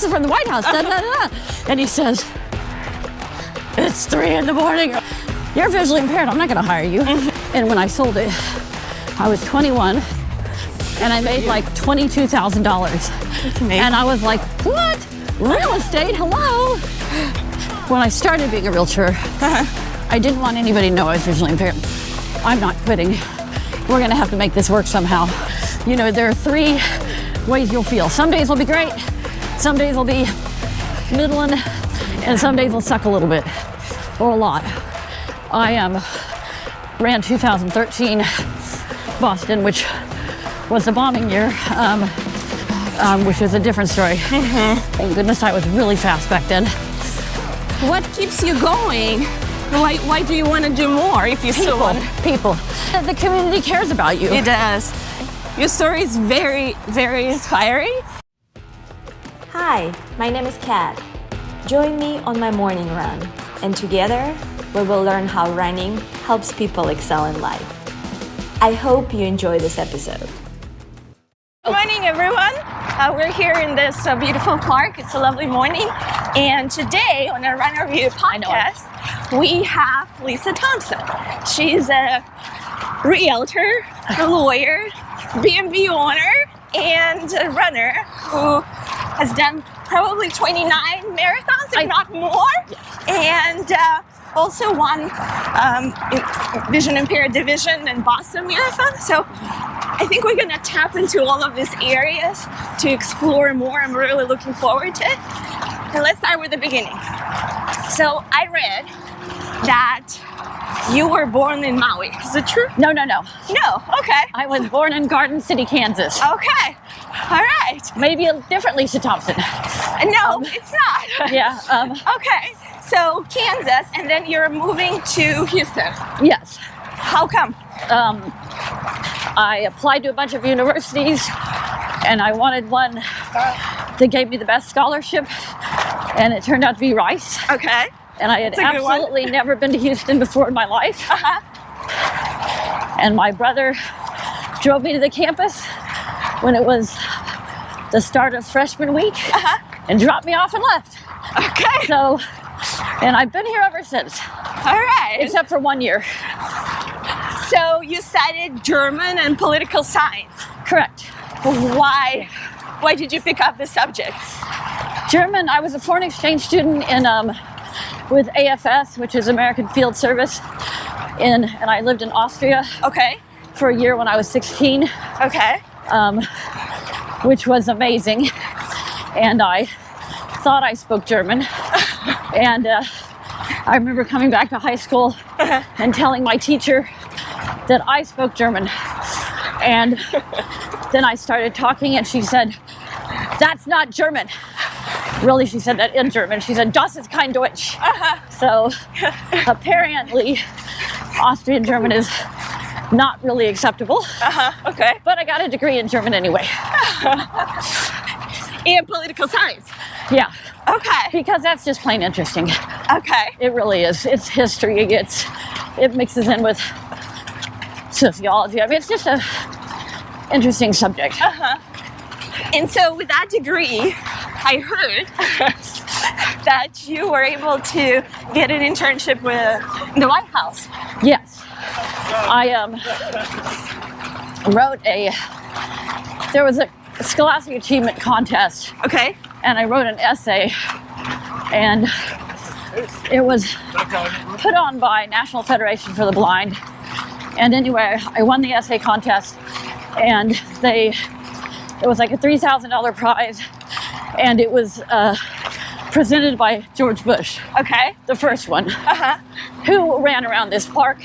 this is from the White House. Da, da, da. And he says, it's 3 in the morning. You're visually impaired. I'm not going to hire you. And when I sold it, I was 21 and I made like $22,000. That's amazing. And I was like, what? Real estate? Hello? When I started being a realtor, I didn't want anybody to know I was visually impaired. I'm not quitting. We're going to have to make this work somehow. You know, there are 3 ways you'll feel. Some days will be great. Some days will be middling. And some days will suck a little bit or a lot. I ran 2013 Boston, which was the bombing year, which is a different story. Thank goodness I was really fast back then. What keeps you going? Why do you want to do more if you still want? People. The community cares about you. It does. Your story is very, very inspiring. Hi, my name is Kat. Join me on my morning run, and together we will learn how running helps people excel in life. I hope you enjoy this episode. Good morning, everyone. We're here in this beautiful park. It's a lovely morning. And today on our Runnerview podcast, we have Lisa Thompson. She's a realtor, a lawyer, B&B owner, and a runner who has done probably 29 marathons, if not more. And also won Vision Impaired Division and Boston Marathon. So I think we're gonna tap into all of these areas to explore more. I'm really looking forward to it. And let's start with the beginning. So I read that you were born in Maui. Is it true? No. No, okay. I was born in Garden City, Kansas. Okay, all right. Maybe a different Lisa Thompson. No, it's not. Yeah. Okay, so Kansas, and then you're moving to Houston. Yes. How come? I applied to a bunch of universities and I wanted one that gave me the best scholarship, and it turned out to be Rice. Okay. And I had absolutely never been to Houston before in my life. And my brother drove me to the campus when it was the start of freshman week and dropped me off and left. Okay. So, and I've been here ever since. All right. Except for 1 year. So you studied German and political science. Correct. Why did you pick up this subject? German, I was a foreign exchange student in with AFS, which is American Field Service, and I lived in Austria. Okay. For a year when I was 16. Okay. Which was amazing. And I thought I spoke German. And I remember coming back to high school and telling my teacher that I spoke German. And then I started talking and she said, "That's not German." Really, she said that in German. She said, "Das ist kein Deutsch." So apparently Austrian German is not really acceptable. Okay. But I got a degree in German anyway. And political science. Yeah. Okay. Because that's just plain interesting. Okay. It really is. It's history. It mixes in with sociology. I mean, it's just a interesting subject. And so with that degree, I heard that you were able to get an internship with the White House. Yes. I wrote there was a Scholastic Achievement Contest. Okay. And I wrote an essay, and it was put on by National Federation for the Blind. And anyway, I won the essay contest, and it was like a $3,000 prize, and it was presented by George Bush. Okay. The first one. Who ran around this park.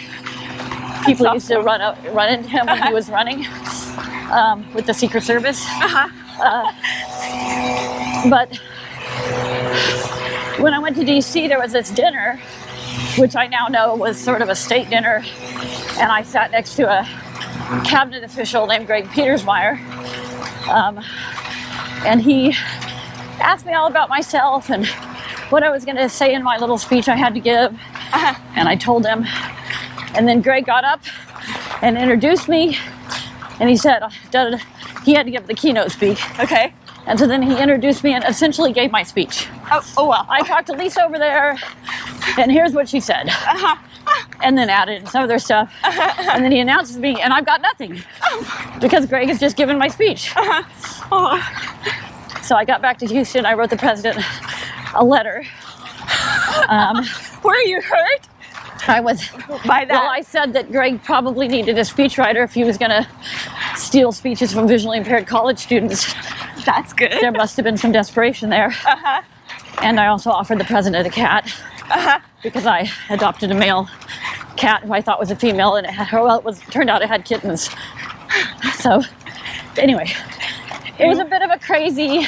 People used to run into him when he was running with the Secret Service. But when I went to DC, there was this dinner, which I now know was sort of a state dinner, and I sat next to a cabinet official named Greg Petersmeyer, and he asked me all about myself and what I was going to say in my little speech I had to give, and I told him. And then Greg got up and introduced me, and he said he had to give the keynote speak. Okay. And so then he introduced me and essentially gave my speech. Oh wow. I talked to Lisa over there, and here's what she said. And then added some other stuff. And then he announces me, and I've got nothing. Because Greg has just given my speech. So I got back to Houston. I wrote the president a letter. Were you hurt I was by that? Well, I said that Greg probably needed a speechwriter if he was going to steal speeches from visually impaired college students. That's good. There must have been some desperation there. And I also offered the president a cat because I adopted a male cat who I thought was a female, and turned out it had kittens. So anyway, it was a bit of a crazy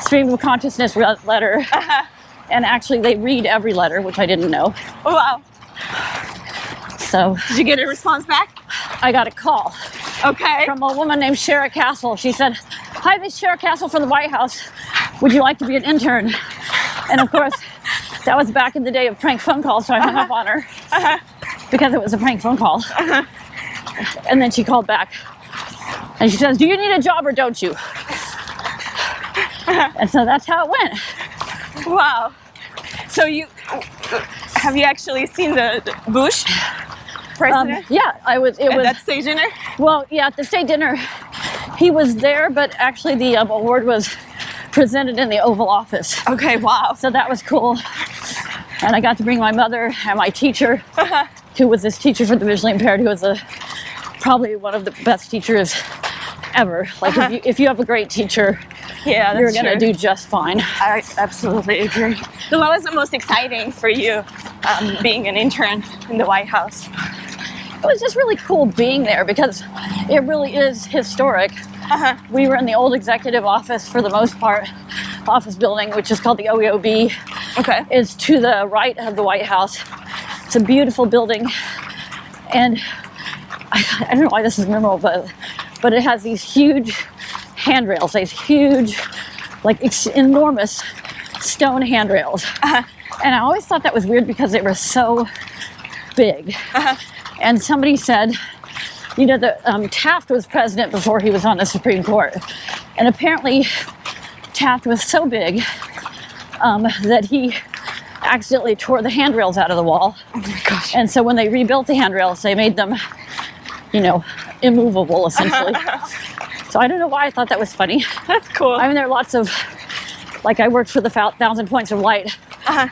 stream of consciousness letter. And actually they read every letter, which I didn't know. Oh, wow. So did you get a response back? I got a call. Okay. From a woman named Shara Castle. She said, "Hi, this is Shara Castle from the White House. Would you like to be an intern?" And of course, that was back in the day of prank phone calls, so I hung up on her because it was a prank phone call. And then she called back and she says, "Do you need a job or don't you?" And so that's how it went. Wow. So have you actually seen the Bush president? Yeah, It At was that stage dinner? Well, yeah, at the state dinner, he was there, but actually the award was presented in the Oval Office. Okay, wow. So that was cool. And I got to bring my mother and my teacher, who was this teacher for the visually impaired, who was probably one of the best teachers ever. Like if you have a great teacher, yeah, you're going to do just fine. I absolutely agree. So what was the most exciting for you being an intern in the White House? It was just really cool being there because it really is historic. We were in the old executive office for the most part, office building, which is called the OEOB. Okay. It's to the right of the White House. It's a beautiful building. And I don't know why this is memorable, but it has these huge handrails, these huge, like enormous stone handrails. And I always thought that was weird because they were so big. And somebody said, you know, that Taft was president before he was on the Supreme Court. And apparently Taft was so big that he accidentally tore the handrails out of the wall. Oh my gosh. And so when they rebuilt the handrails, they made them, you know, immovable essentially. So I don't know why I thought that was funny. That's cool. I mean, there are lots of, like I worked for the 1,000 Points of Light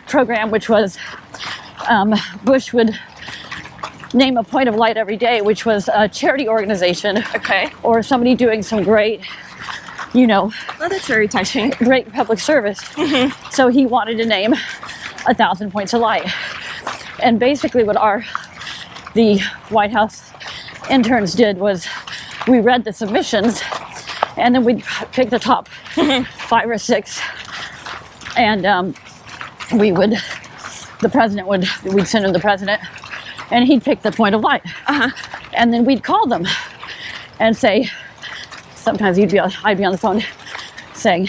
program, which was Bush would name a point of light every day, which was a charity organization. Okay. Or somebody doing some great, you know. Oh, that's very touching. Great public service. Mm-hmm. So he wanted to name 1,000 Points of Light. And basically what the White House interns did was we read the submissions and then we'd pick the top 5 or 6 and we'd send him the president and he'd pick the point of light. And then we'd call them and say, sometimes I'd be on the phone saying,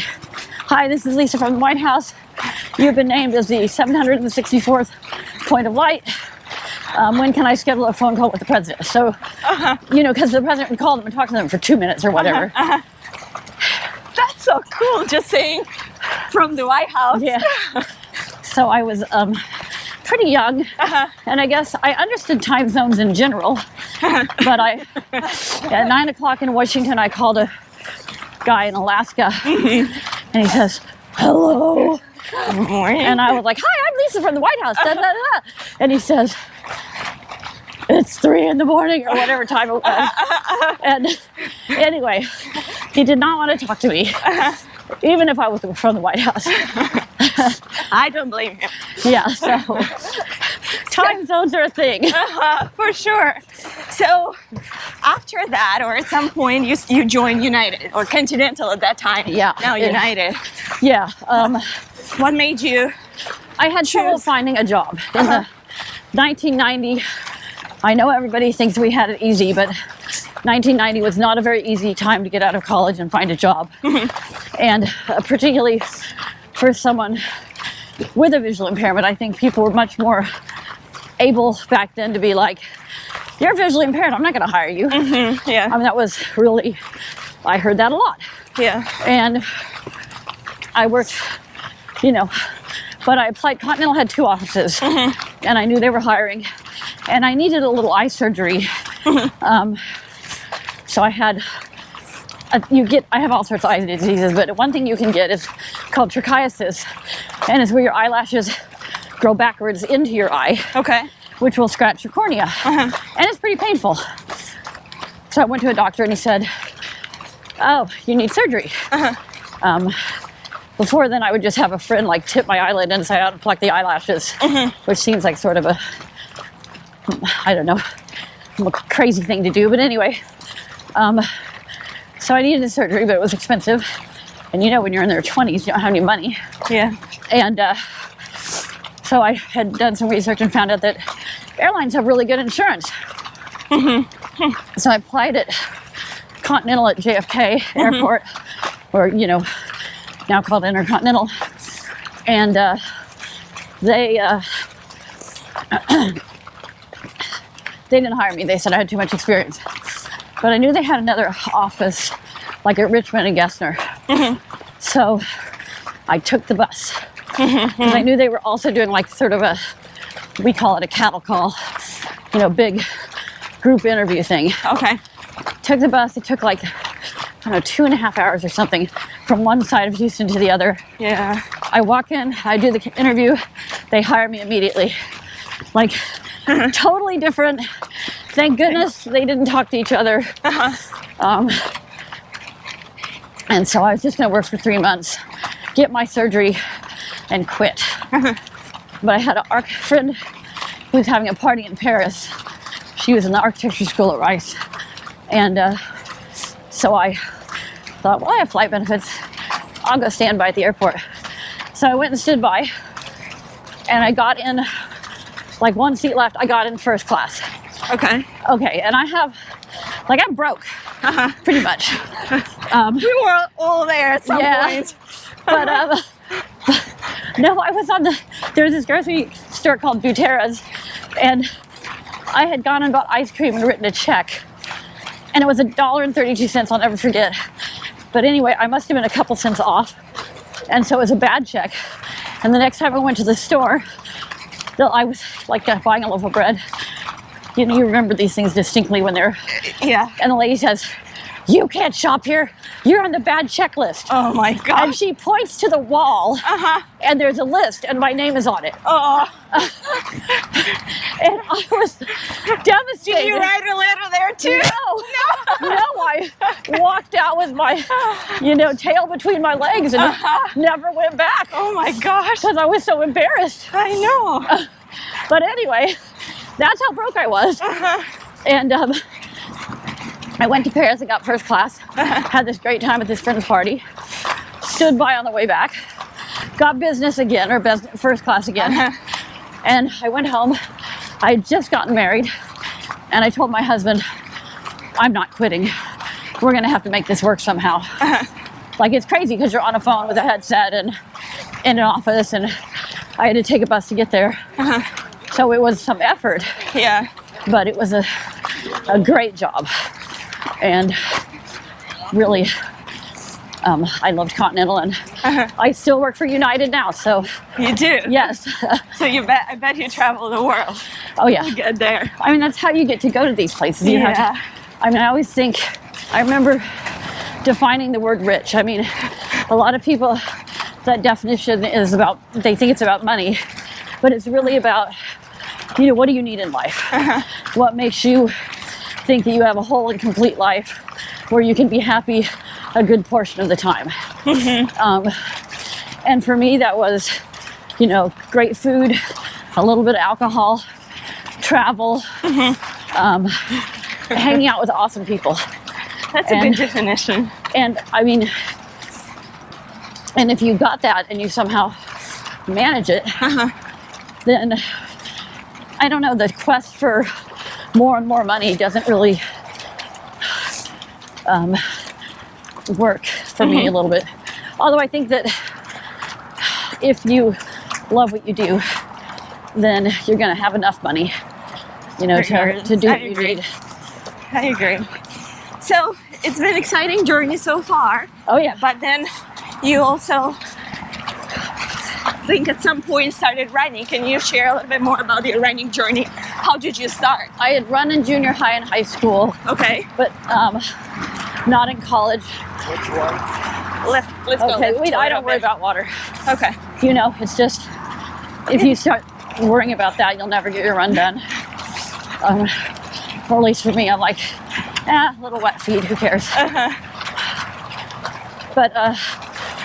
"Hi, this is Lisa from the White House. You've been named as the 764th point of light. When can I schedule a phone call with the president?" So, you know, because the president would call them and talk to them for 2 minutes or whatever. That's so cool, just saying from the White House. Yeah. So I was pretty young, and I guess I understood time zones in general, but at 9 o'clock in Washington, I called a guy in Alaska, and he says, "Hello." Good morning. And I was like, "Hi, I'm Lisa from the White House." Da, da, da, da. And he says, "It's 3 a.m. or whatever time it was." And anyway, he did not want to talk to me, even if I was from the White House. I don't blame him. Yeah, so time zones are a thing. For sure. So after that, or at some point, you joined United, or Continental at that time. Yeah. Now United. Yeah. What made you? I had trouble finding a job. In the 1990, I know everybody thinks we had it easy, but 1990 was not a very easy time to get out of college and find a job. And particularly for someone with a visual impairment, I think people were much more able back then to be like, "You're visually impaired, I'm not going to hire you." Yeah. I mean, that was really, I heard that a lot. Yeah. And I worked, you know, but I applied. Continental had 2 offices, and I knew they were hiring, and I needed a little eye surgery. So I had, I have all sorts of eye diseases, but one thing you can get is called trichiasis, and it's where your eyelashes grow backwards into your eye. Okay. Which will scratch your cornea, and it's pretty painful. So I went to a doctor, and he said, "Oh, you need surgery." Before then, I would just have a friend like tip my eyelid inside out and pluck the eyelashes, which seems like sort of a, I don't know, a crazy thing to do. But anyway, so I needed the surgery, but it was expensive. And you know, when you're in their 20s, you don't have any money. Yeah. And so I had done some research and found out that airlines have really good insurance. So I applied at Continental at JFK Airport, or, you know, now called Intercontinental. And they didn't hire me. They said I had too much experience. But I knew they had another office, like at Richmond and Gessner. So I took the bus. Because I knew they were also doing like sort of a, we call it a cattle call, you know, big group interview thing. Okay. Took the bus. It took like, I don't know, 2.5 hours or something from one side of Houston to the other. Yeah. I walk in, I do the interview, they hire me immediately. Like, totally different. Thank goodness they didn't talk to each other. And so I was just gonna work for 3 months, get my surgery, and quit. But I had an friend who was having a party in Paris. She was in the architecture school at Rice. And so I thought, well, I have flight benefits. I'll go stand by at the airport. So I went and stood by, and I got in, like 1 seat left, I got in first class. Okay. Okay, and I have, like, I'm broke, pretty much. We were all there at some point. But no, I was on there was this grocery store called Butera's, and I had gone and bought ice cream and written a check, and it was $1.32. I'll never forget. But anyway, I must have been a couple cents off, and so it was a bad check. And the next time I went to the store, I was like buying a loaf of bread. You know, you remember these things distinctly when they're, Yeah. and the lady says, "You can't shop here. You're on the bad checklist." Oh my God. And she points to the wall, and there's a list, and my name is on it. Oh. And I was devastated. Did you write a letter there too? No, I walked out with my, you know, tail between my legs and never went back. Oh my gosh. Because I was so embarrassed. I know. But anyway, that's how broke I was. And I went to Paris and got first class. Had this great time at this friend's party. Stood by on the way back. Got business again, or first class again. And I went home. I had just gotten married. And I told my husband, I'm not quitting. We're going to have to make this work somehow. Like, it's crazy because you're on a phone with a headset and in an office, and I had to take a bus to get there. So it was some effort. Yeah. But it was a great job. And really, I loved Continental, and I still work for United now, so. You do? Yes. So I bet you travel the world. Oh yeah. You get there. I mean, that's how you get to go to these places. You have to, I mean, I always think, I remember defining the word rich. I mean, a lot of people, that definition is about, they think it's about money, but it's really about, you know, what do you need in life? What makes you think that you have a whole and complete life where you can be happy a good portion of the time? And for me, that was, you know, great food, a little bit of alcohol, travel, hanging out with awesome people. That's a good definition. And I mean, and if you got that and you somehow manage it, then I don't know, the quest for more and more money doesn't really work for me a little bit. Although I think that if you love what you do, then you're going to have enough money, you know, to do what you need. I agree. So it's been an exciting journey so far. Oh yeah. But then you also think at some point started running. Can you share a little bit more about your running journey? How did you start? I had run in junior high and high school. Okay. But not in college. Let's go. Okay, I don't worry about water. Okay. You know, it's just, if you start worrying about that, you'll never get your run done. Or at least for me, I'm like, little wet feet, who cares? But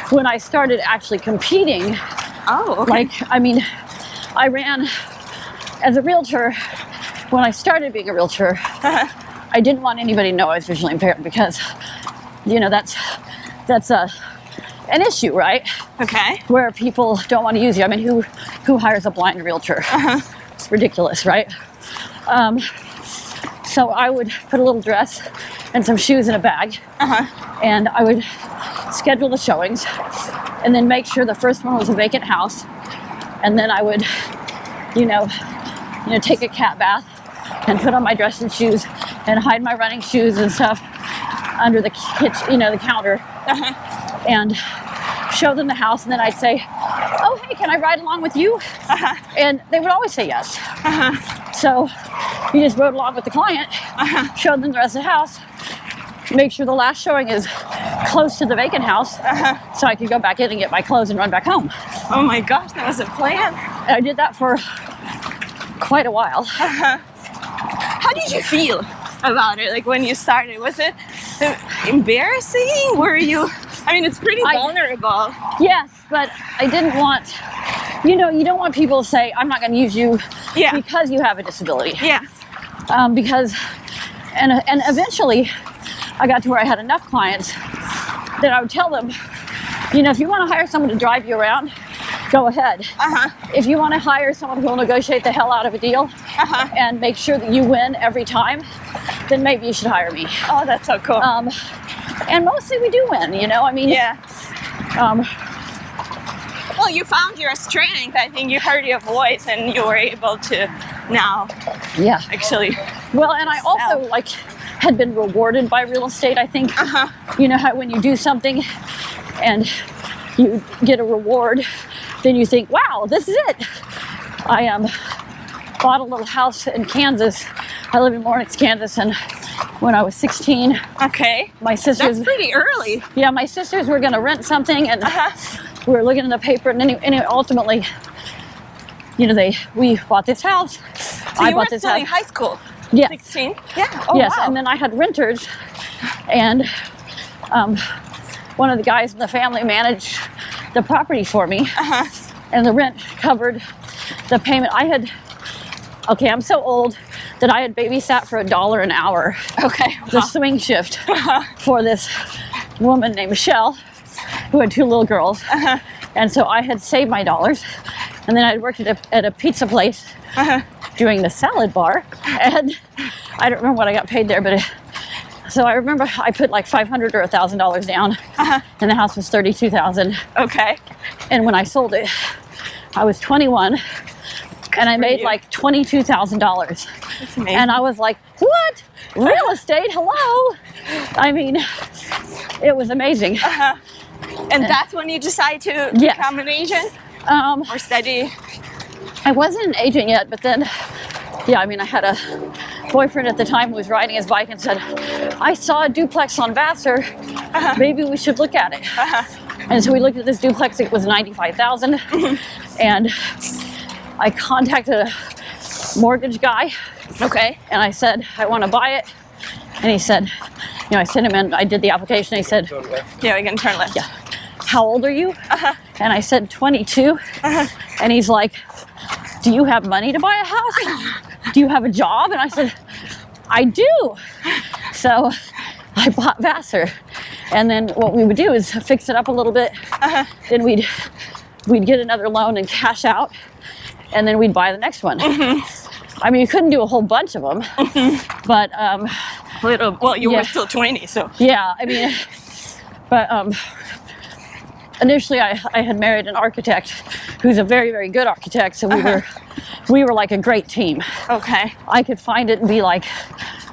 when I started actually competing, okay. I ran as a realtor. When I started being a realtor, I didn't want anybody to know I was visually impaired because, you know, that's an issue, right? Okay. Where people don't want to use you. I mean, who hires a blind realtor? It's ridiculous, right? So I would put a little dress and some shoes in a bag, and I would schedule the showings, and then make sure the first one was a vacant house, and then I would, take a cat bath and put on my dress and shoes and hide my running shoes and stuff under the kitchen, the counter, and show them the house, and then I'd say, "Oh, hey, can I ride along with you?" And they would always say yes. So you just rode along with the client, showed them the rest of the house, make sure the last showing is close to the vacant house, so I could go back in and get my clothes and run back home. Oh my gosh, that was a plan. I did that for quite a while. How did you feel about it? Like when you started, was it embarrassing? Were you? I mean, it's pretty vulnerable. Yes, but I didn't want, you don't want people to say, "I'm not going to use you because you have a disability." Yeah. Because, and eventually I got to where I had enough clients that I would tell them, if you want to hire someone to drive you around, go ahead. If you want to hire someone who will negotiate the hell out of a deal and make sure that you win every time, then maybe you should hire me. Oh, that's so cool. And mostly we do win, Yeah. Well, you found your strength. I think you heard your voice and you were able to now actually. Well, and I also had been rewarded by real estate, I think. You know how when you do something and you get a reward, then you think, wow, this is it. I bought a little house in Kansas. I live in Mornix, Kansas, and when I was 16, my sisters... That's pretty early. Yeah, my sisters were going to rent something, and we were looking in the paper, and anyway, ultimately, we bought this house. So you were still in high school? Yeah. 16? Yeah. Oh, yes, wow. And then I had renters, and one of the guys in the family managed the property for me, and the rent covered the payment. I'm so old that I had babysat for $1 an hour. The swing shift for this woman named Michelle, who had 2 little girls. And so I had saved my dollars, and then I worked at a pizza place doing the salad bar, and I don't remember what I got paid there, but so I remember I put like $500 or $1,000 down, and the house was $32,000. And when I sold it, I was 21, and I made like $22,000. That's amazing. And I was like, what? Real estate? Hello? I mean, it was amazing. And that's when you decided to become an agent or study? I wasn't an agent yet, but then, I had a boyfriend at the time who was riding his bike and said, I saw a duplex on Vassar. Maybe we should look at it. And so we looked at this duplex. It was $95,000. And I contacted a mortgage guy. And I said, I want to buy it. And he said, I sent him in, I did the application. He said, yeah, we can turn left. Yeah. How old are you? And I said, 22. And he's like, do you have money to buy a house? Do you have a job? And I said, I do. So I bought Vassar. And then what we would do is fix it up a little bit. Then we'd get another loan and cash out. And then we'd buy the next one. I mean, you couldn't do a whole bunch of them, but you were still 20, so but initially I had married an architect who's a very, very good architect, so we were like a great team. I could find it and be like,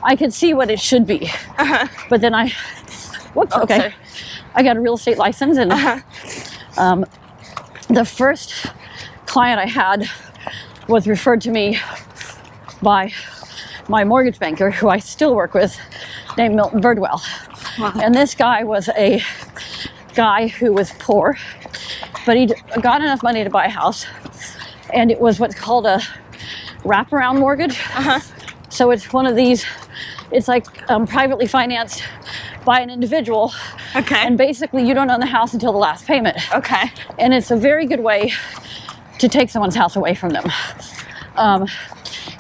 I could see what it should be, but then I got a real estate license, and the first client I had was referred to me by my mortgage banker, who I still work with, named Milton Birdwell. Wow. And this guy was a guy who was poor, but he got enough money to buy a house, and it was what's called a wraparound mortgage. So it's one of these, it's like privately financed by an individual. Okay. And basically you don't own the house until the last payment. Okay. And it's a very good way to take someone's house away from them.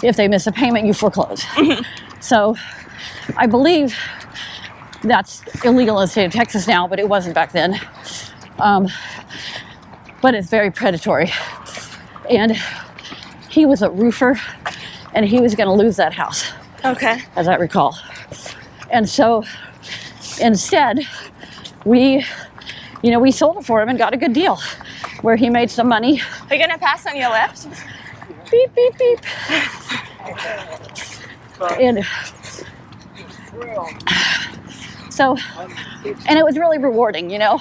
If they miss a payment, you foreclose. So I believe that's illegal in the state of Texas now, but it wasn't back then. But it's very predatory. And he was a roofer, and he was going to lose that house. Okay. As I recall. And so instead, we sold it for him and got a good deal where he made some money. Are you gonna pass on your left? Beep, beep, beep. And so, and it was really rewarding, in a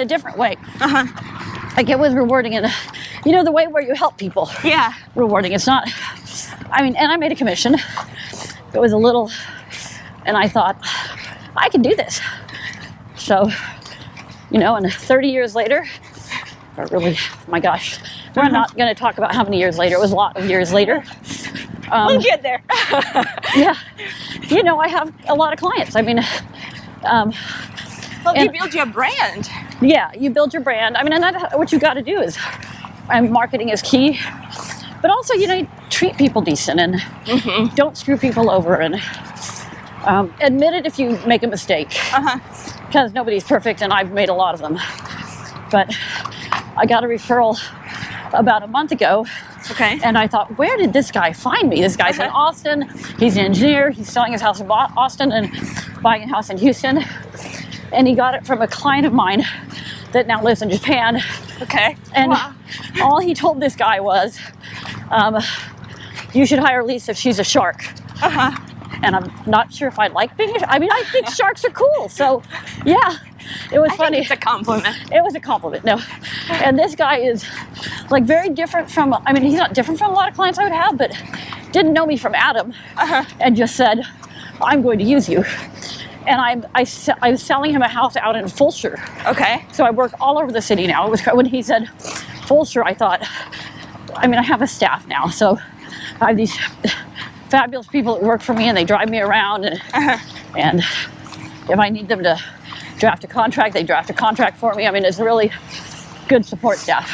different way. Like it was rewarding in, the way where you help people. Yeah. Rewarding. It's not, and I made a commission. It was a little, and I thought, I can do this. So, and 30 years later, or really, my gosh, we're not going to talk about how many years later. It was a lot of years later. We'll get there. Yeah. I have a lot of clients. You build your brand. Yeah, you build your brand. And that's what you got to do is, marketing is key. But also, you treat people decent and don't screw people over, and admit it if you make a mistake. Because nobody's perfect, and I've made a lot of them. But I got a referral about a month ago. Okay. And I thought, where did this guy find me? This guy's in Austin. He's an engineer. He's selling his house in Austin and buying a house in Houston. And he got it from a client of mine that now lives in Japan. Okay. And wow. all he told this guy was, you should hire Lisa if she's a shark. And I'm not sure if I like being I think sharks are cool. So, yeah, it was funny. It's a compliment. It was a compliment, no. And this guy is very different from, he's not different from a lot of clients I would have, but didn't know me from Adam and just said, I'm going to use you. And I was selling him a house out in Fulshire. Okay. So I work all over the city now. It was when he said Fulshire, I thought, I have a staff now. So I have these fabulous people that work for me, and they drive me around. And if I need them to draft a contract, they draft a contract for me. It's a really good support staff.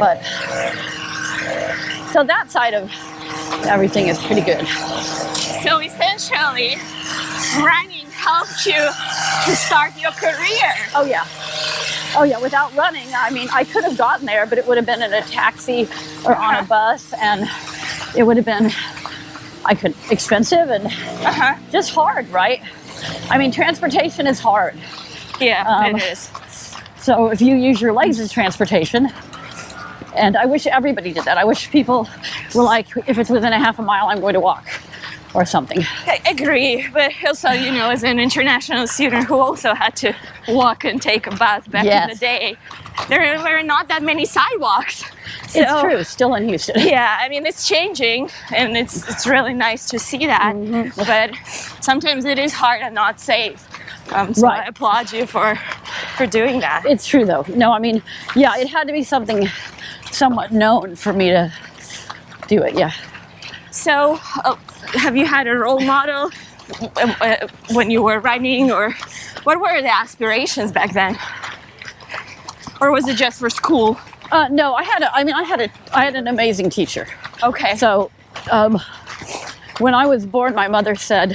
But so that side of everything is pretty good. So essentially, running helped you to start your career. Oh yeah. Without running, I could have gotten there, but it would have been in a taxi or on a bus, and it would have been expensive and just hard, right? Transportation is hard. Yeah, it is. So if you use your legs as transportation, and I wish everybody did that. I wish people were like, if it's within a half a mile, I'm going to walk or something. I agree, but also, as an international student who also had to walk and take a bus back in the day, there were not that many sidewalks. So, it's true, still in Houston. Yeah, it's changing, and it's really nice to see that, but sometimes it is hard and not safe. So I applaud you for doing that. It's true, though. No, it had to be something somewhat known for me to do it, yeah. So, have you had a role model when you were running, or what were the aspirations back then? Or was it just for school? No, I had an amazing teacher. Okay. So, when I was born, my mother said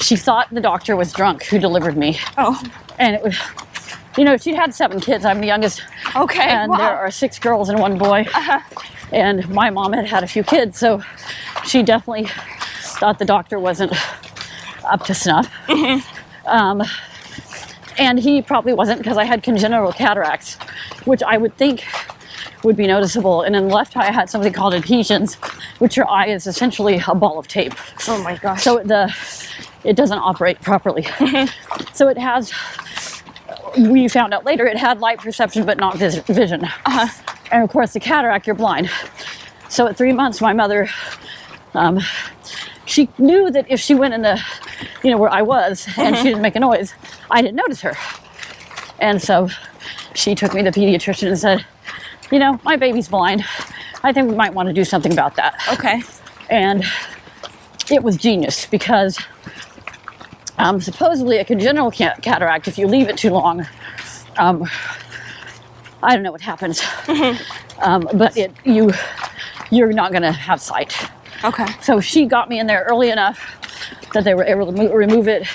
she thought the doctor was drunk who delivered me. Oh. And it was, she'd had 7 kids. I'm the youngest. Okay. And there are 6 girls and 1 boy. And my mom had a few kids, so she definitely thought the doctor wasn't up to snuff. And he probably wasn't, because I had congenital cataracts, which I would think would be noticeable. And in the left eye, I had something called adhesions, which your eye is essentially a ball of tape. Oh my gosh. So it doesn't operate properly. So it has, we found out later it had light perception but not vision. And of course the cataract, you're blind. So at 3 months, my mother, she knew that if she went in the, where I was and she didn't make a noise, I didn't notice her. And so she took me to the pediatrician and said, my baby's blind. I think we might want to do something about that. Okay. And it was genius because supposedly a congenital cataract, if you leave it too long, I don't know what happens, but you're not going to have sight. Okay. So she got me in there early enough that they were able to remove it.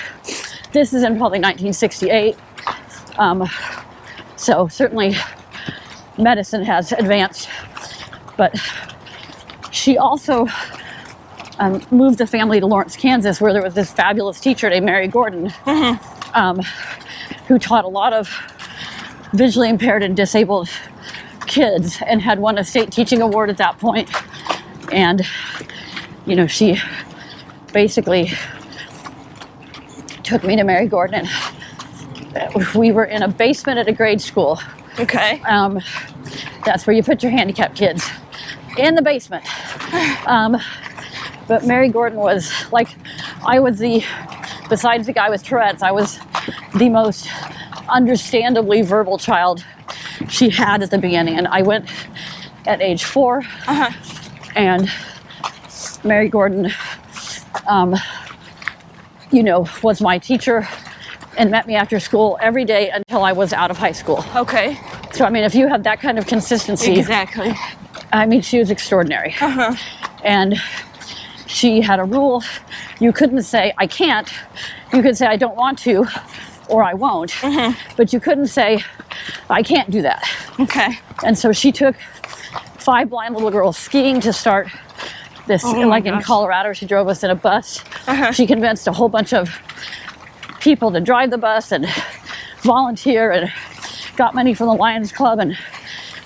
This is in probably 1968. So certainly medicine has advanced, but she also moved the family to Lawrence, Kansas, where there was this fabulous teacher named Mary Gordon, who taught a lot of visually impaired and disabled kids and had won a state teaching award at that point. And, she basically took me to Mary Gordon, and we were in a basement at a grade school. Okay. That's where you put your handicapped kids, in the basement. But Mary Gordon was besides the guy with Tourette's, I was the most understandably verbal child she had at the beginning. And I went at age 4, and Mary Gordon, was my teacher and met me after school every day until I was out of high school. Okay. So, if you have that kind of consistency. Exactly. She was extraordinary. And she had a rule. You couldn't say, I can't. You could say, I don't want to, or I won't. But you couldn't say, I can't do that. Okay. And so she took 5 blind little girls skiing to start this, in Colorado. She drove us in a bus. She convinced a whole bunch of people to drive the bus and volunteer, and got money from the Lions Club and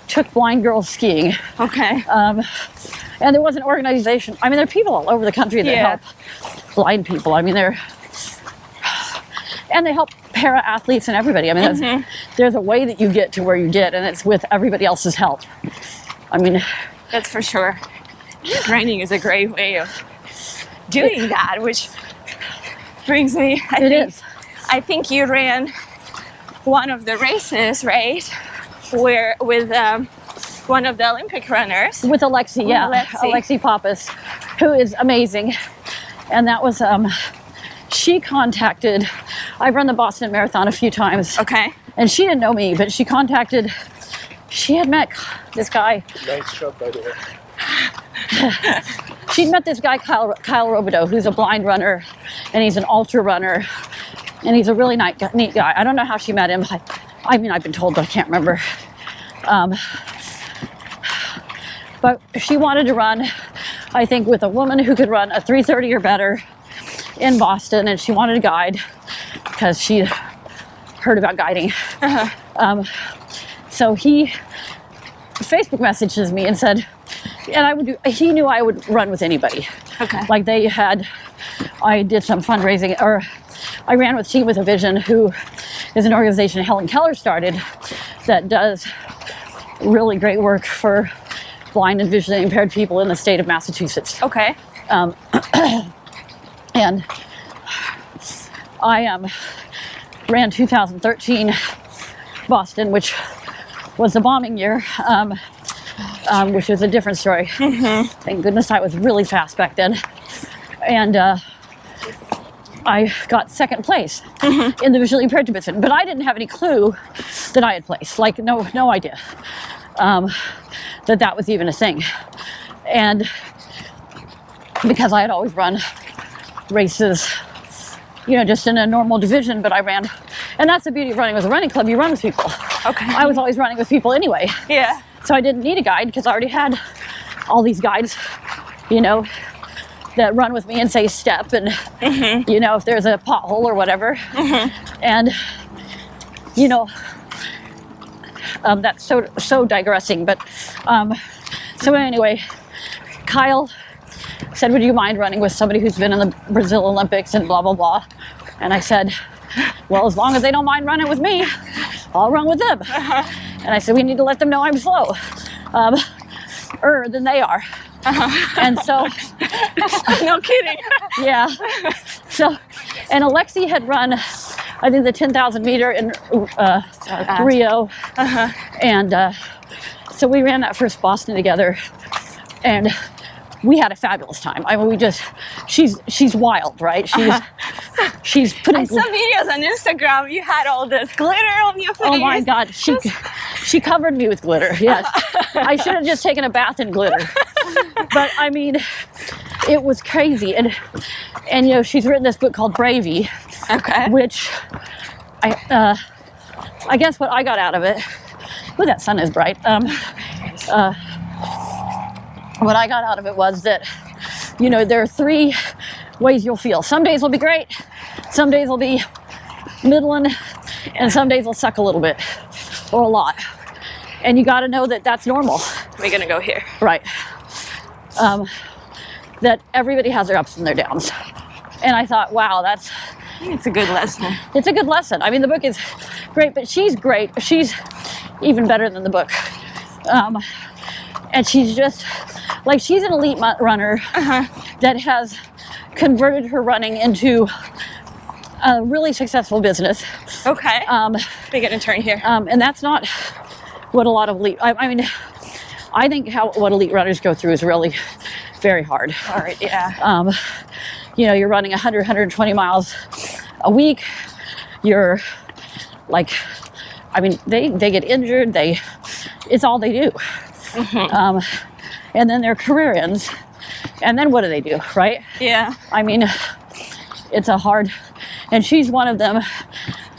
took blind girls skiing. Okay. And there was an organization. There are people all over the country that help blind people. They help para athletes and everybody. There's a way that you get to where you get, and it's with everybody else's help. That's for sure. Running is a great way of doing that, which brings me. I think you ran one of the races, right? Where with one of the Olympic runners. With Alexi, Alexi Pappas, who is amazing. And that was, she contacted, I've run the Boston Marathon a few times. Okay. And she didn't know me, but she had met this guy. Nice shot, by the way. She'd met this guy, Kyle Robideau, who's a blind runner, and he's an ultra runner, and he's a really neat guy. I don't know how she met him. I've been told, but I can't remember. But she wanted to run, I think, with a woman who could run a 3:30 or better in Boston, and she wanted a guide because she heard about guiding. So he Facebook messages me and said, and he knew I would run with anybody. Okay. I did some fundraising, or I ran with Team with a Vision, who is an organization Helen Keller started that does really great work for blind and visually impaired people in the state of Massachusetts. Okay. And I ran 2013 Boston, which was the bombing year, which was a different story. Thank goodness I was really fast back then. And I got second place in the visually impaired division, but I didn't have any clue that I had placed, no idea that was even a thing. And because I had always run races, just in a normal division, but I ran, and that's the beauty of running with a running club, you run with people. Okay. I was always running with people anyway. Yeah. So I didn't need a guide because I already had all these guides, that run with me and say step, and if there's a pothole or whatever. And that's so digressing, but so anyway, Kyle said, would you mind running with somebody who's been in the Brazil Olympics and blah blah blah? And I said, well, as long as they don't mind running with me. I'll run with them. And I said, we need to let them know I'm slow, than they are. And so, No kidding. yeah. So, and Alexi had run, I think, the 10,000 meter in Rio. And so we ran that first Boston together, and we had a fabulous time. I mean, she's wild, right? She's putting. I saw videos on Instagram. You had all this glitter on your face. Oh my God, she covered me with glitter. Yes, I should have just taken a bath in glitter. But I mean, it was crazy, and you know, she's written this book called Bravey, which I guess what I got out of it. Oh, that sun is bright. What I got out of it was that, you know, there are 3 ways you'll feel. Some days will be great, some days will be middling, and some days will suck a little bit or a lot. And you got to know that that's normal. We're gonna go here. Right. That everybody has their ups and their downs. And I thought, wow, I think it's a good lesson. it's a good lesson. I mean, the book is great, but she's great. She's even better than the book. And she's just, like, she's an elite runner that has converted her running into a really successful business. Okay. We're gonna turn here. And that's not what a lot of elite, I mean, I think what elite runners go through is really very hard. All right, yeah. You know, you're running 100, 120 miles a week. You're like, I mean, they get injured. It's all they do. And then their career ends. And then what do they do, right? Yeah. I mean, it's a hard, and she's one of them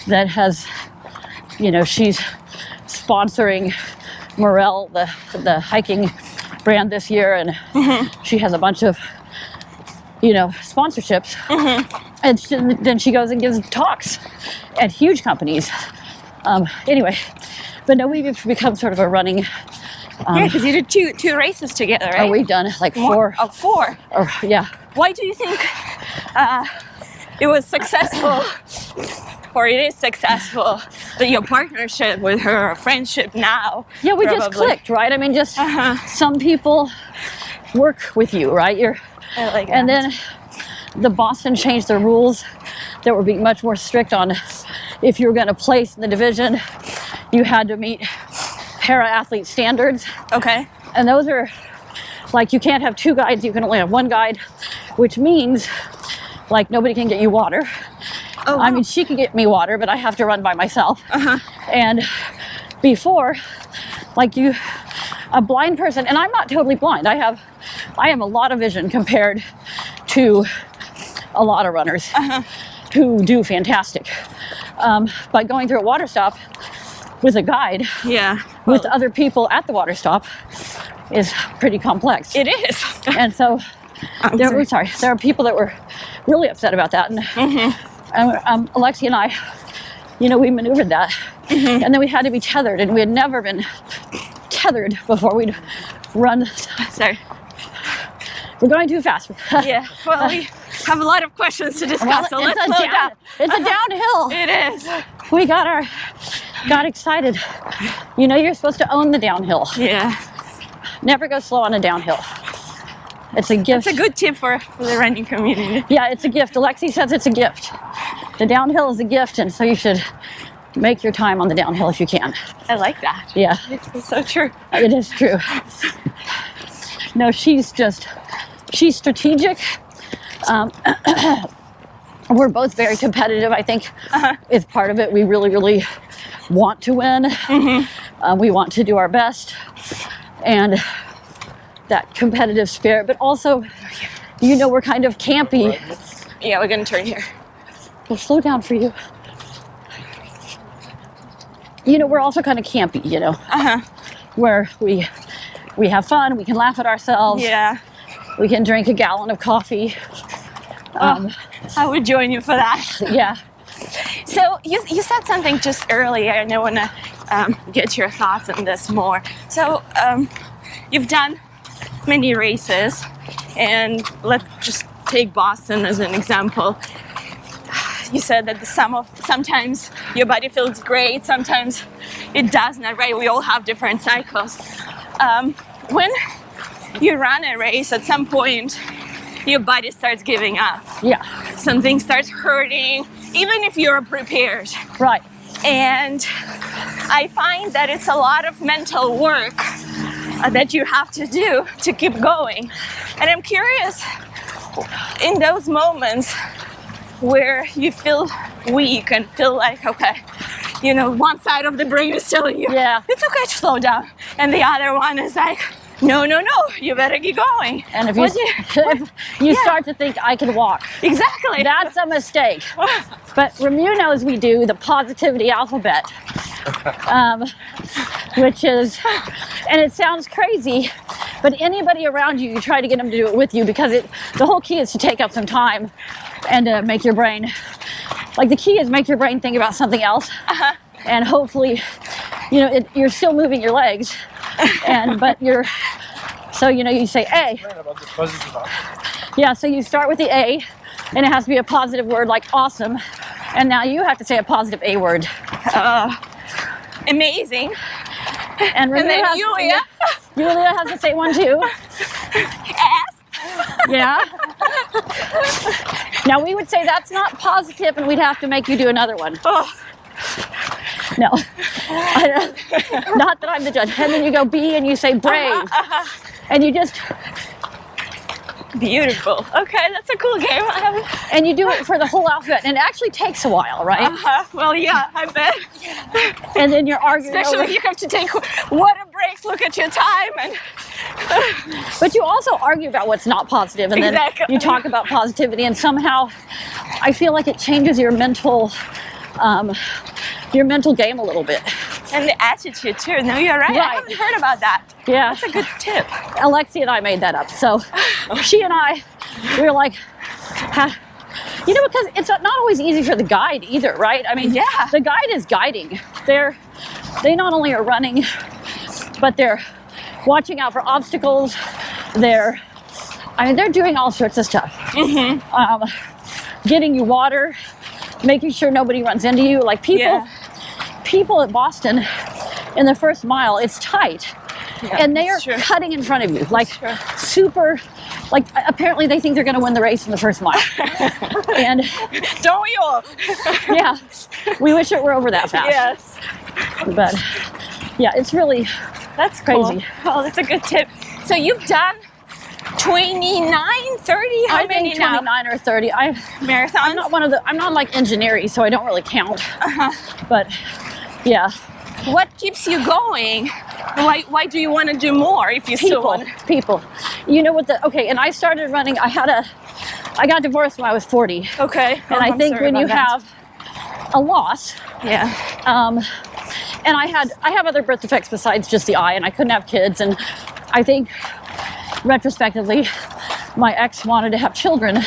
that has, you know, she's sponsoring Morel, the hiking brand this year, and she has a bunch of, you know, sponsorships. And then she goes and gives talks at huge companies. Anyway, but no, we've become sort of a running. Yeah, because you did two races together, right? Oh, we've done like 4. Oh, 4. Or, yeah. Why do you think it was successful, or it is successful, that your partnership with her, or friendship now? Yeah, we just clicked, right? I mean, just some people work with you, right? I like that. And then the Boston changed their rules that were being much more strict on if you were going to place in the division, you had to meet para-athlete standards. Okay. And those are like, you can't have 2 guides, you can only have 1 guide, which means like nobody can get you water. Oh, wow. I mean, she can get me water, but I have to run by myself. And before, like a blind person, and I'm not totally blind. I have a lot of vision compared to a lot of runners who do fantastic. But going through a water stop with a guide, with other people at the water stop, is pretty complex. It is. And so there are people that were really upset about that. And Alexi and I, you know, we maneuvered that. And then we had to be tethered, and we had never been tethered before we'd run. Sorry. We're going too fast. Yeah, well, we have a lot of questions to discuss, so let's slow down. It's a downhill. It is. We got excited. You know, you're supposed to own the downhill. Yeah. Never go slow on a downhill. It's a gift. It's a good tip for the running community. Yeah, it's a gift. Alexi says it's a gift. The downhill is a gift, and so you should make your time on the downhill if you can. I like that. Yeah. It's so true. It is true. No, she's strategic. We're both very competitive, I think. Is part of it. We really, really want to win. We want to do our best. And that competitive spirit, but also, you know, we're kind of campy. Yeah, we're gonna turn here. We'll slow down for you. You know, we're also kind of campy, you know, where we have fun, we can laugh at ourselves. Yeah. We can drink a gallon of coffee. I would join you for that. Yeah. So you said something just earlier, and I want to get your thoughts on this more. So you've done many races, and let's just take Boston as an example. you said that sometimes your body feels great, sometimes it does not, right? We all have different cycles. When you run a race, at some point, your body starts giving up. Yeah. Something starts hurting, even if you're prepared. Right. And I find that it's a lot of mental work that you have to do to keep going. And I'm curious, in those moments where you feel weak and feel like, okay, you know, one side of the brain is telling you, yeah, it's okay to slow down. And the other one is like, no, you better keep going. And if you start to think, I can walk. Exactly. That's a mistake. But Remu knows we do the positivity alphabet, which is, and it sounds crazy, but anybody around you, you try to get them to do it with you, because the whole key is to take up some time and make your brain, like the key is make your brain think about something else. And hopefully, you know, you're still moving your legs, but so you know, you say A. Yeah, so you start with the A, and it has to be a positive word like awesome, and now you have to say a positive A word. Amazing. And then Yulia has to say one too. S. Yeah. Now we would say that's not positive, and we'd have to make you do another one. Oh. No, not that I'm the judge. And then you go B, and you say brave, and you just beautiful. Okay, that's a cool game. And you do it for the whole outfit, and it actually takes a while, right? Well, yeah, I bet. And then you're arguing. Especially when you have to take water breaks, look at your time, and. But you also argue about what's not positive, and then you talk about positivity, and somehow I feel like it changes your mental game a little bit. And the attitude too. No, you're right. I haven't heard about that. Yeah. That's a good tip. Alexi and I made that up. So she and we were like, you know, because it's not always easy for the guide either, right? I mean, the guide is guiding. They not only are running, but they're watching out for obstacles. They're doing all sorts of stuff. Getting you water, making sure nobody runs into you. Like people at Boston in the first mile, it's tight. Yeah, and they are cutting in front of you, like super, like apparently they think they're going to win the race in the first mile. And don't we all? Yeah, we wish it were over that fast. Yes. But yeah, it's really, that's crazy. Cool. Oh, that's a good tip. So you've done 29, 30? I made 29 or 30. Marathons? I'm not like engineering, so I don't really count. But yeah. What keeps you going? Why do you want to do more if you still want? People. You know what and I started running, I got divorced when I was 40. Okay. And I think when you have a loss. Yeah. And I have other birth defects besides just the eye, and I couldn't have kids, and I think retrospectively my ex wanted to have children,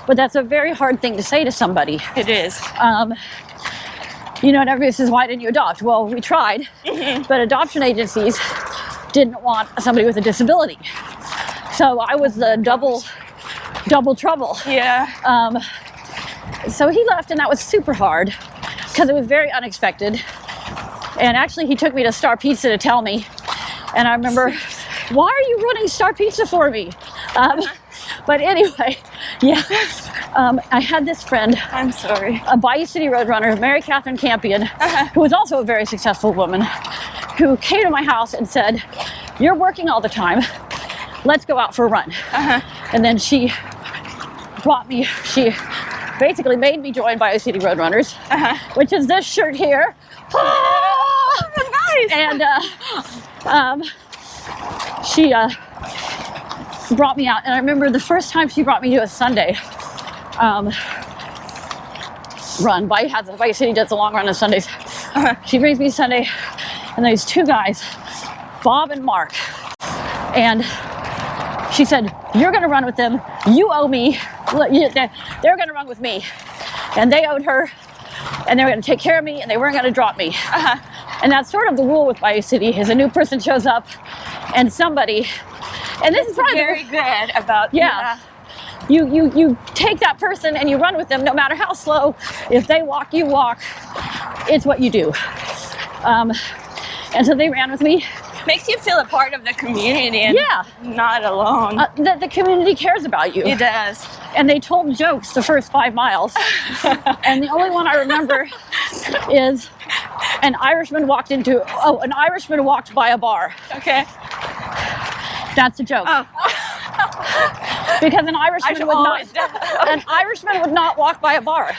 but that's a very hard thing to say to somebody. It is. You know, and everybody says, why didn't you adopt? Well, we tried, but adoption agencies didn't want somebody with a disability. So I was the double trouble. Yeah. So he left, and that was super hard because it was very unexpected. And actually he took me to Star Pizza to tell me, and I remember, why are you running Star Pizza for me? But anyway, yeah, I had this friend. I'm sorry. A Bayou City Road Runner, Mary Catherine Campion, who was also a very successful woman, who came to my house and said, you're working all the time. Let's go out for a run. And then she basically made me join Bayou City Road Runners, which is this shirt here. Oh, nice. And she brought me out, and I remember the first time she brought me to a Sunday run. Bayou City does a long run on Sundays. She brings me Sunday, and there's two guys, Bob and Mark, and she said, you're going to run with them. You owe me. They're going to run with me, and they owed her, and they were going to take care of me, and they weren't going to drop me. And that's sort of the rule with Bayou City, is a new person shows up, and somebody, and this is probably very good about you take that person and you run with them no matter how slow. If they walk, you walk. It's what you do. And so they ran with me. Makes you feel a part of the community and not alone. The community cares about you. It does. And they told jokes the first 5 miles. And the only one I remember is an Irishman walked by a bar. Okay. That's a joke. Oh. Because an Irishman would not walk by a bar.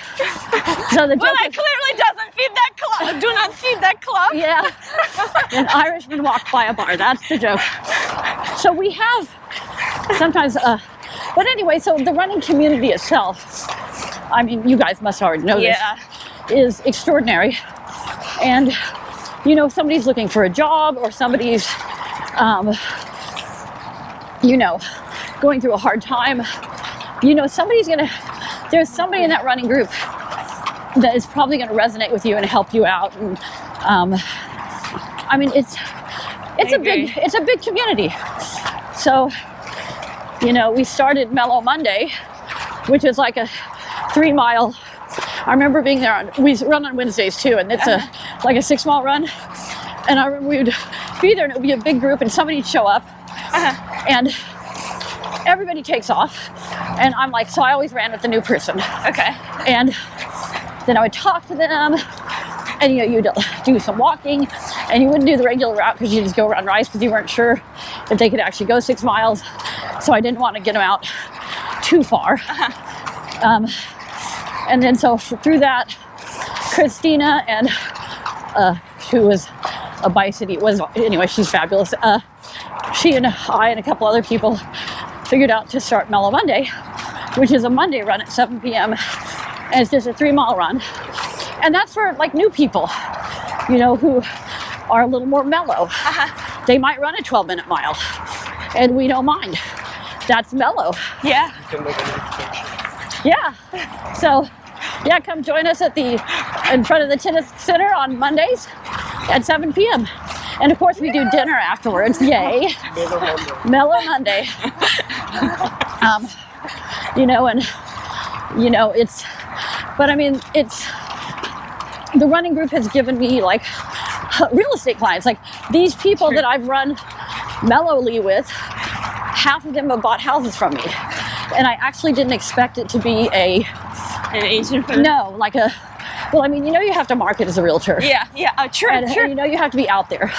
So the joke Well, it clearly doesn't feed that club. Do not feed that club. Yeah. An Irishman walked by a bar. That's the joke. So we have sometimes, but anyway, so the running community itself, I mean, you guys must already know this, is extraordinary. And, you know, somebody's looking for a job or somebody's, you know, going through a hard time. You know, there's somebody in that running group that is probably going to resonate with you and help you out. And I mean, it's a big community. So, you know, we started Mellow Monday, which is like a 3 mile. I remember being there we run on Wednesdays too, and it's like a 6 mile run. And I remember we would be there and it would be a big group and somebody'd show up and everybody takes off. And I'm like, so I always ran with the new person. Okay. And then I would talk to them, and you know, you'd do some walking, and you wouldn't do the regular route because you just go around Rice because you weren't sure if they could actually go 6 miles. So I didn't want to get them out too far. And then so through that, Christina and who was a Bayou City, anyway, she's fabulous. She and I and a couple other people figured out to start Mellow Monday, which is a Monday run at 7 p.m. And it's just a 3 mile run. And that's for like new people, you know, who are a little more mellow. They might run a 12-minute mile and we don't mind. That's mellow. Yeah. Yeah. So, yeah, come join us in front of the tennis center on Mondays at 7 p.m. And of course we do dinner afterwards. Yay. Mellow Monday. You know, and you know, but I mean, the running group has given me like real estate clients. Like these people that I've run mellowly with, half of them have bought houses from me. And I actually didn't expect it to be an agent. No, like well, I mean, you know, you have to market as a realtor. Yeah, true. And you know, you have to be out there.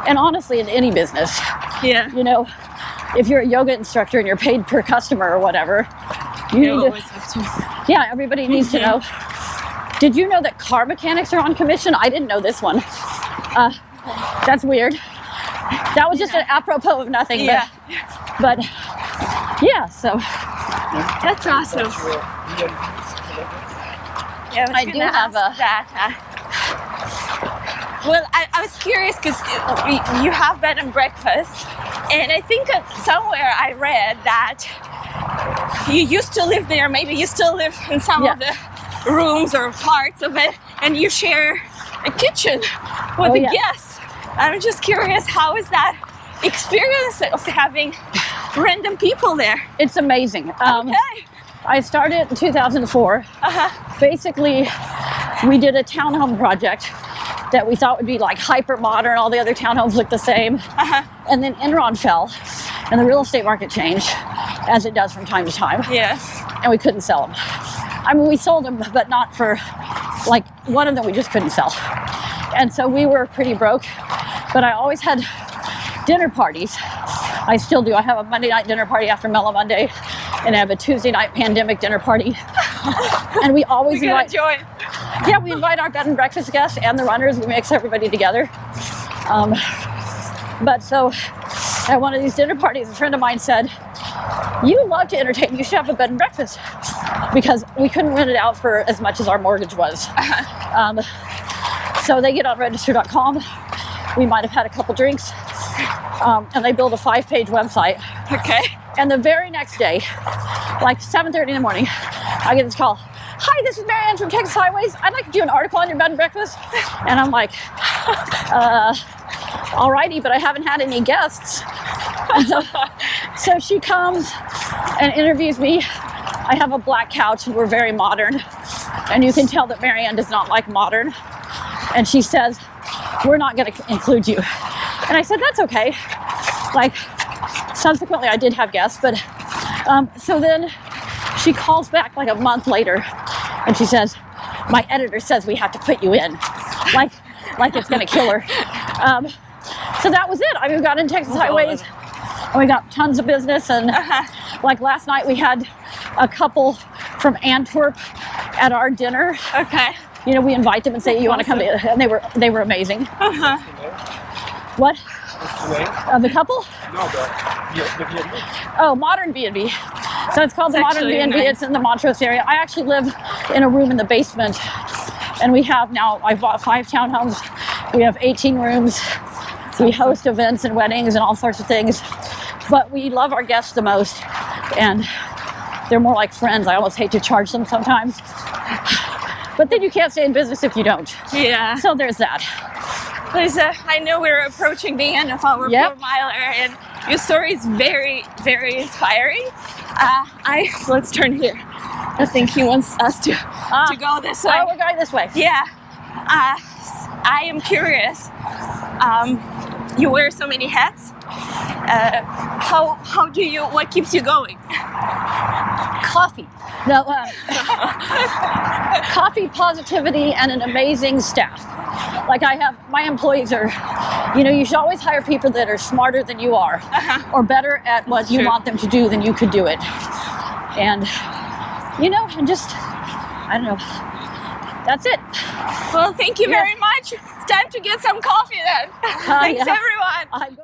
And honestly, in any business, you know, if you're a yoga instructor and you're paid per customer or whatever, everybody needs to know. Did you know that car mechanics are on commission? I didn't know this one. That's weird. That was just an apropos of nothing. But yeah, so. That's awesome. Yeah, I do have that. Well, I was curious because you have bed and breakfast, and I think that somewhere I read that you used to live there. Maybe you still live in some of the rooms or parts of it, and you share a kitchen with the guests. I'm just curious, how is that experience of having random people there? It's amazing. Okay. I started in 2004. Basically, we did a townhome project that we thought would be like hyper modern. All the other townhomes looked the same. And then Enron fell and the real estate market changed, as it does from time to time. Yeah. And we couldn't sell them. I mean, we sold them, but not for, like, one of them we just couldn't sell. And so we were pretty broke, but I always had dinner parties. I still do. I have a Monday night dinner party after Mellow Monday, and I have a Tuesday night pandemic dinner party. And we always invite our bed and breakfast guests and the runners. We mix everybody together. But so at one of these dinner parties, a friend of mine said, "You love to entertain, you should have a bed and breakfast," because we couldn't rent it out for as much as our mortgage was. So they get on register.com. We might have had a couple drinks, and they build a 5-page website. Okay. And the very next day, like 7:30 in the morning, I get this call. "Hi, this is Marianne from Texas Highways. I'd like to do an article on your bed and breakfast." And I'm like, alrighty, but I haven't had any guests. And so she comes, and interviews me. I have a black couch and we're very modern. And you can tell that Marianne does not like modern. And she says, we're not going to include you. And I said, that's okay. Like, subsequently I did have guests, but so then she calls back like a month later and she says, my editor says we have to put you in. Like it's going to kill her. So that was it. I mean, we got in Texas Highways and we got tons of business. And like last night we had a couple from Antwerp at our dinner. Okay. You know, we invite them and say, you want to come to, and they were amazing. What? Of the couple? No, the B&B. Oh, ModernB&B. So it's called the ModernB&B. Nice. It's in the Montrose area. I actually live in a room in the basement, and we have now, I bought 5 townhomes. We have 18 rooms. We host events and weddings and all sorts of things. But we love our guests the most, and they're more like friends. I almost hate to charge them sometimes. But then you can't stay in business if you don't. Yeah. So there's that. Lisa, I know we're approaching the end of our Yep. 4-miler, and your story is very, very inspiring. Let's turn here. I think he wants us to go this way. Oh, we're going this way. Yeah. I am curious. You wear so many hats. What keeps you going? Coffee. No, coffee, positivity, and an amazing staff. Like my employees are, you should always hire people that are smarter than you are, or better at what you want them to do than you could do it. And, and just, I don't know, that's it. Well, thank you very much. It's time to get some coffee then. Thanks, Yeah. everyone.